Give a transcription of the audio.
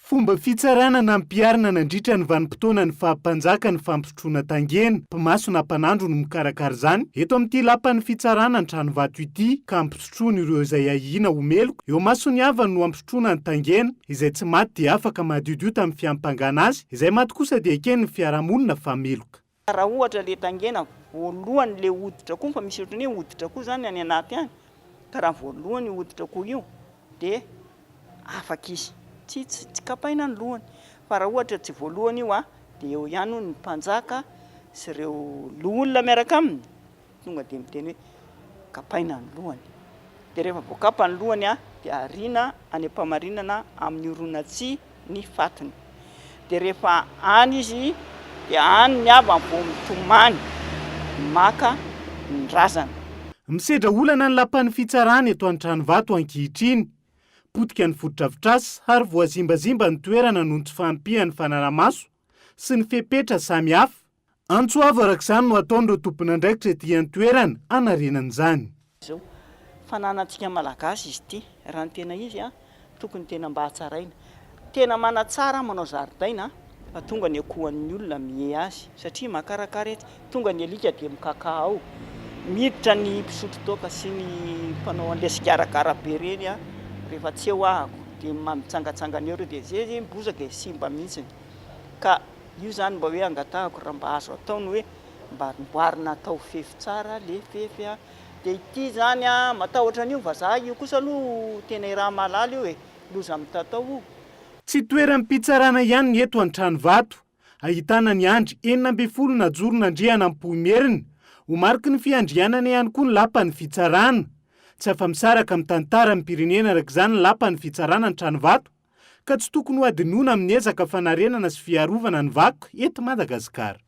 Fomba fitsarana na mpiarina nandritra ny vanim-potoana ny fahampanjaka ny fampisotroana tangena, mpamaso na mpanandro no mikarakara izany. Eto amin'ity lapan'ny fitsarana ny tranovato ity ka ampisotroana ireo izay ahiana ho meloko. Eo masony havany no ampisotroana ny tangena izay tsy maty dia afaka madiodio tamin'ny fiampangana azy, izay maty kosa dia keny ny fiarahamonina fa meloka. Raha ohatra le tangena voalohany le hoditra koa, fa misy ohatrany hoditra koa zany any anaty any, ka raha voalohany hoditra koa io dia afaka izy. Tsy kapaina ny lohany, fa raha ohatra tsy voalohany io dia eo ihany ny mpanjaka sy ireo olona miaraka aminy, tonga dia miteny hoe kapaina ny lohany. Dia rehefa voakapa ny lohany dia ariana any am-pamarinana amin'ny oronan-tsihy ny fatiny. Dia rehefa any izy dia any ny avy vao mitomany maka ny razana. Misedra olana ny lapan'ny fitsarana eto an-Tranovato ankehitriny. Potika ny foto-drafitrasa ary voazimbazimba ny toerana noho ny tsy fahampihan'ny fanaramaso sy ny fepetra samy hafa. Antsoavo arak'izany no ataon'ireo tompon'andraikitra ety an-toerana anarenan'izany. Izao fananantsika malagasy izy ity, raha ny tena izy tokony tena mba hatsaraina. Tena manatsara manao zaridaina fa tonga ny akohan'ny olona mihe azy satria makarakara etsy, tonga ny alika dia mikaka ao. Miditra ny mpisotro toaka sy ny mpanao an'ilay sigarakara be reny rehefa tsy eo ahako dia mitsangatsangana eo ireo dia zay mibozaka dia simba mihitsy. Ka io zany mba hoe angatahako raha mba azo atao ny hoe mba mboarina atao fefy tsara le fefy dia ity zany matahotra an'io vazaha io kosa aloha tena iraha malala io loza mitatao io. Tsy toeram-pitsarana ihany ny eto an-Tranovato, ahitana ny andro 12 na Jorona Ampoimerina, ho mariky ny fiandrianana ihany koa ny lapan'ny fitsarana. Tsy afa-misaraka amin'ny tantaran'ny pirenena arak'izany ny lapan'ny fitsarana ny Tranovato, ka tsy tokony ho adinoina amin'ny ezaka fanarenana sy fiarovana ny vakoka eto Madagasikara.